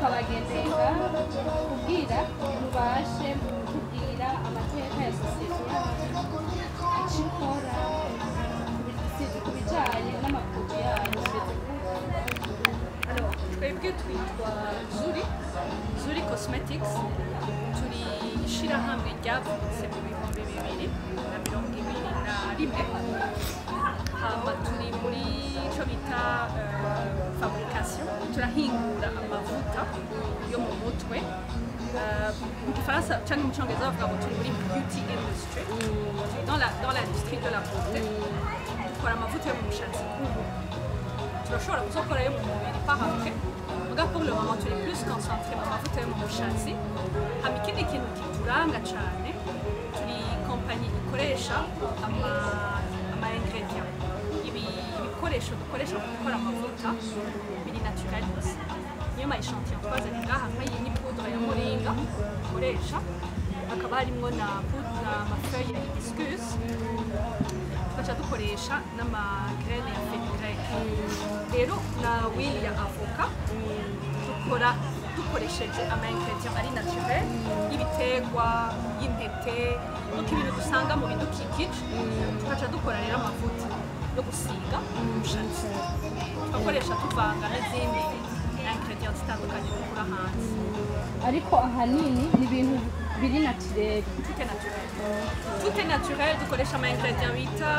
twabagendeye ngaha kubwira mubashe kubwira amateka ya sosiyete yacu icyo ikora ku bijyanye n'amakuru yayo. twebwe twitwa Zuri Cosmetics, turi ishyirahamwe ryavutse mu bihumbi 2021. hama turi muri icyo bita fabrication, turahingura amavuta yo mu mutwe. Mu gifaransa cyangwa mu cyongereza bavuga ngo turi muri beauty industry, dans l'industrie de la beauté. dukora amavuta yo mu mushatsi, turashobora kuzokora yo mu mubiri par après. Muga pour le moment turi plus concentré mu mavuta yo mu mushatsi. hama ikindi kintu kituranga cyane, turi kompanyi ikoresha ama ingredient, ibikoresho dukoresha mu gukora amavuta biri naturel gusa. niyo ma echantillon twazanye ngaha, nk'iyi ni poudre ya moringa dukoresha, hakaba harimo na amafeuille ya hibiscus, tugaca dukoresha n'amagrene ya fenugrec. rero na huile ya avoka dukora dukoresheje ama ingredient ari naturel y'ibiterwa, y'intete, nuko ibintu dusanga mu bidukikije. tugaca dukora rero amavuta yo gusiga umushatsi, tugakoresha tuvanga n'izindi ingredient zitandukanye dukura hanze. ariko ahanini ni ibintu biri naturel. Tout est naturel. dukoresha ama ingredient bita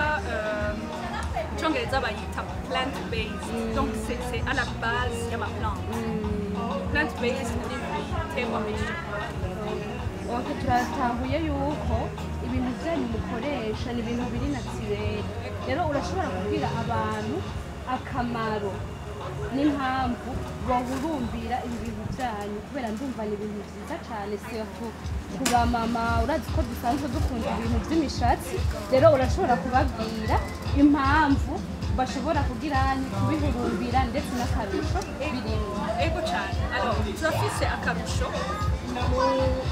mu cyongereza bayita plant based, donc c'est à la base y'ama plante. Plant based ni ibiterwa bije. turatahuye yuko ibintu byanyu mukoresha ni ibintu biri naturel. rero urashobora kubwira abantu akamaro n'impamvu bahurumbira ibi bintu byanyu, kubera ndumva ni ibintu byiza cyane. ku bamama urazi ko dusanzwe dukunda ibintu by'imishatsi, rero urashobora kubabwira impamvu bashobora kubihurumbira ndetse n'akarusho birimo. Ego cyane. Alors turafise akarusho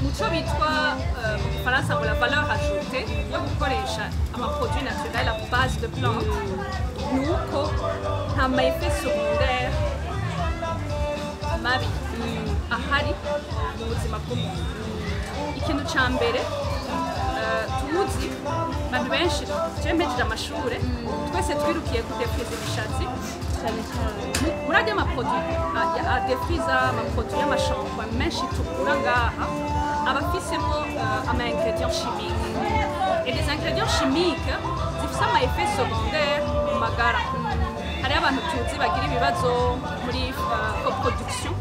mu cyo bitwa mu Faransa ngo la valeur ajoutée yo gukoresha amaproduit naturel à base de plante, nuko nta ma effet secondaire mabi ahari mu buzima bw'umuntu. ikintu cya mbere tuzi, abantu benshi twemejeje amashuri, twese twirukiye kudefriza imishatsi. muri ajya amaproduit adefriza, amaproduit y'amashampo menshi tugura ngaha aba afisemo ama ingrédients chimiques, et des ingrédients chimiques zifite ama effet secondaire mu magara. hari abantu tuzi bagira ibibazo muri reproduction,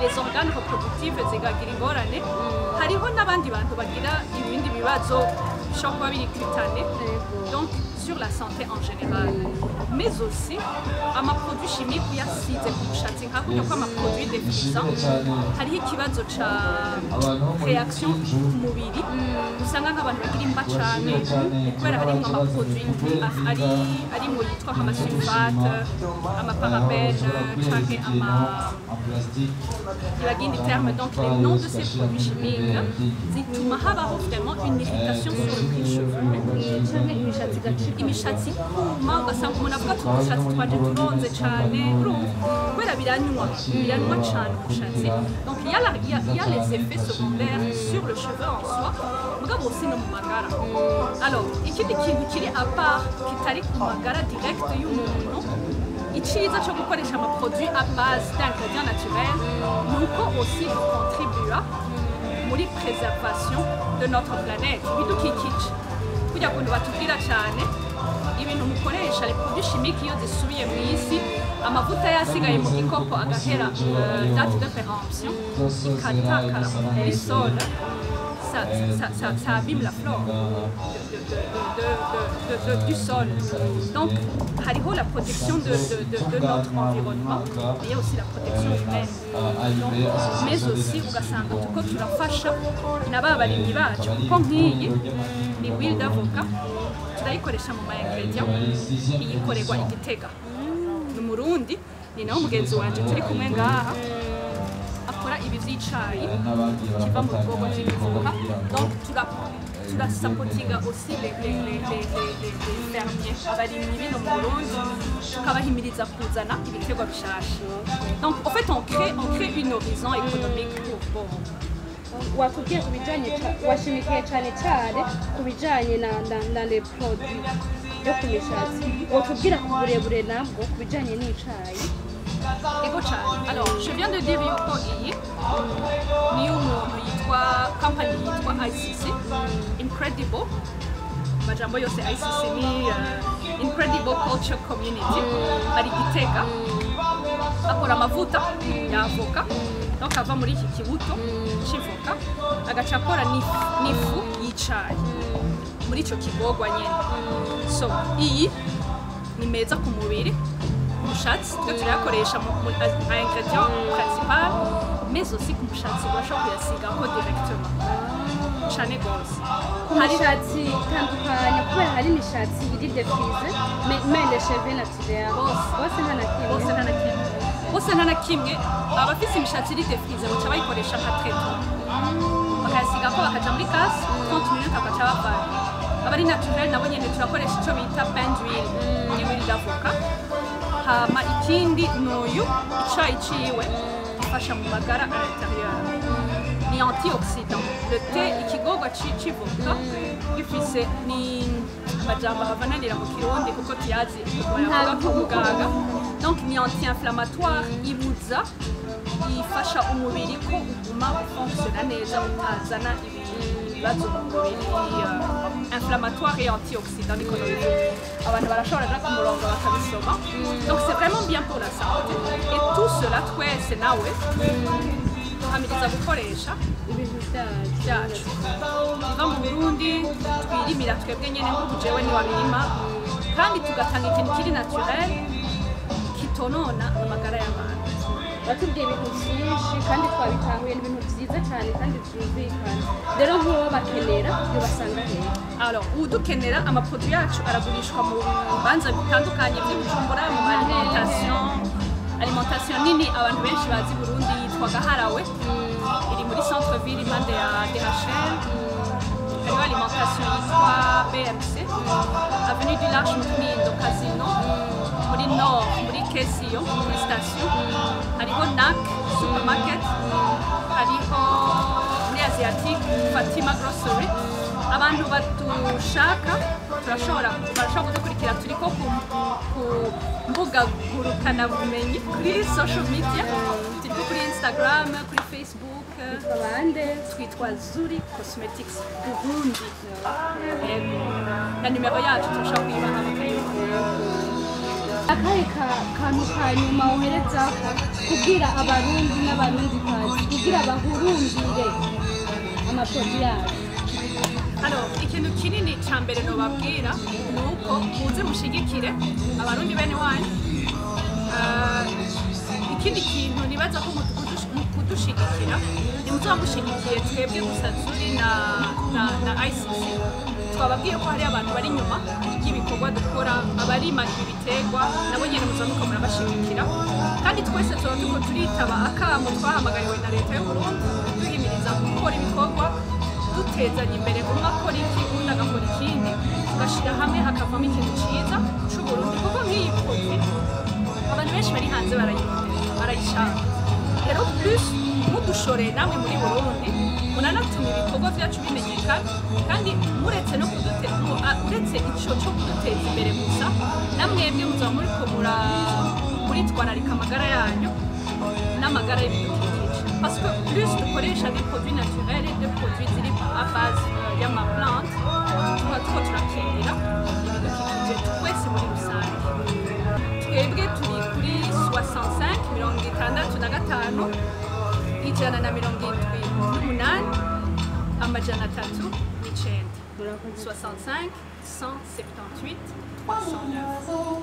les organes reproductifs zigagira ingorane. hariho n'abandi bantu bagira ibindi bibazo bishobora kuba biri cutané, donc sur la santé en général. mais aussi amaproduit chimique uyasize ku mushatsi nka kurya kw'amaproduit defrisant, hariho ikibazo ca reaction ku mubiri, usanga nk'abantu bagira imba cane kubera harimo amaproduit ari mu yitwa nk'amasulfate, amaparabene canke ibagindi terme. donc les noms de ces produits chimiques zituma habaho vraiment une irritation sur le cuir chevelu, imishatsi kuma, ugasanga umuntu avuga ati umushatsi twaje turonze cane, kubera biranywa cane umushatsi. donc il y a les effets secondaires sur le cheveu en soi, mugabo aussi no mu magara. alors ikindi kintu kiri à part kitari ku magara direct y'umuntu, icyiza cyo gukoresha amaproduit à base d'ingrédients naturels, nuko aussi contribua muri préservation de notre planète, ibidukikije. kujya kuntu batubwira cyane ibintu mukoresha les produits chimiques iyo zisubiye mu isi, amavuta yasigaye mu gikopo agahera date de péremption, ikatakara muri sol, ça abîme la flore du sol. donc hariho la protection de notre environnement, mais il y a aussi la protection humaine. donc, mais aussi ugasanga tuko turafasha n'aba barimyi bacu, kuko nk'iyi ni huile d'avocat turayikoresha mu ma ingrédients, iyikorerwa i Gitega ni Murundi, ni nawe mugenzi wanje turi kumwe ngaha akora ibi vy'icayi kiva mu bwoko bw'ibivuka. donc turasapotinga aussi les fermiers abarimyi bino mu Burundi tukabahimiriza kuzana ibiterwa bishasha. Donc en fait on crée une horizon économique pour watubwiye ku bijyanye washimikiye cyane cyane ku bijyanye na les produits yo ku mishatsi watubwira ku burebure nabwo ku bijyanye n'icayi. Ego cyane. Alors je viens de dire yuko iyi ni umuntu yitwa company yitwa ICC Incredible majambo yose ICC ni Incredible Culture Community ari Gitega akora amavuta ya avoka donc ava muri iki kibuto civoka agaca akora n'ifu y'icayi muri ico kigogwa nyene. So iyi ni meza ku mubiri umushatsi twe turayakoresha mu ingredient principal mais aussi ku mushatsi urashobora kuyasiga ko directement cyane gose. Ku mishatsi itandukanye kubera hari imishatsi iri defrize mais les cheveux naturels bose nta na kimwe abafise imishatsi iri defrize baca bayikoresha nka traitement bakayasiga ko bakaja muri kasi 30 minutes bakaca bavana. Abari naturel nabo nyene turakoresha ico bita pain d'huile y'huile d'avocat. Hama ikindi n'uyu icayi ciwe gifasha mu magara à l'intérieur ni antioxydant. Le thé ikigogwa civoka gifise ni amajambo avananira mu kirundi kuko tuyazi bayavuga ko muganga. Donc ni anti-inflammatoire ibuza ifasha umubiri ko uguma ufonctiona neza utazana ibibazo mu mubiri inflammatoire et antioxydant niko bivuga. Abantu barashobora kuja ku murongo bakabisoma. Donc c'est vraiment bien pour la santé et tout cela twese nawe tuhamiriza gukoresha ibintu byacu biva mu Burundi twirimira twebwe nyene nk'uko jewe niwabirima kandi tugatanga ikintu kiri naturel kitonona amagara y'abantu. batubwiye ibintu byinshi kandi twabitahuye n'ibintu byiza cyane kandi byumvikana. Rero nk'uwo bakenera yobasanga hehe? Alors udukenera amaproduit yacu aragurishwa mu bibanza bitandukanye by'Ibujumbura mu alimentation nini abantu benshi bazi Burundi yitwa Gaharawe iri muri centre ville impande ya DHL. Hariho alimentation yitwa BMC avenue du Large mu Kinindo Casino muri Nord muri Kesiyo muri station. Hariho NAC supermarket hariho muri Asiatique Fatima grocery. Abantu batushaka barashobora kudukurikira turiko ku mbuga ngurukana bumenyi kuri social media turiko kuri Instagram kuri Facebook twitwa Zuri Cosmetics Burundi na nimero yacu turashobora kuyibaha bakayibona. Akahe kantu ka nyuma wohereza kubwira abarundi n'abarundikazi kugira bahurumbire amaproduit yacu? Alors ikintu kinini ca mbere nobabwira nuko muze mushigikire abarundi bene wanyu. Ikindi kintu nibaza ko kudushigikira ntimuzamushigikiye twebwe gusa Zuri na ICC. Twababwiye ko hari abantu bari inyuma y'ibikorwa dukora abarima ibiterwa nabo nyene muzamuka murabashigikira kandi twese tuba turiko turitaba akamo twahamagariwe na leta y'u Burundi duhimiriza gukora ibikorwa dutezanya imbere umwe akora iki undi agakora ikindi tugashira hamwe hakavamo ikintu ciza c'Uburundi kuko nk'iyi produit abantu benshi bari hanze barayishaka. Rero plus mudushoreye namwe muri Burundi munanatuma ibikorwa vyacu bimenyekana kandi uretse ico co kuduteza imbere gusa namwebwe muzaba muriko muritwararika amagara yanyu n'amagara y'ibidukikije parce que plus dukoresha des produits naturels et des produits ziri à base y'amaplante tuba turiko turakingira ibidukikije twese muri rusange. Twebwe turi kuri 65 65 ijana na 78 amajana 309 65 178 309.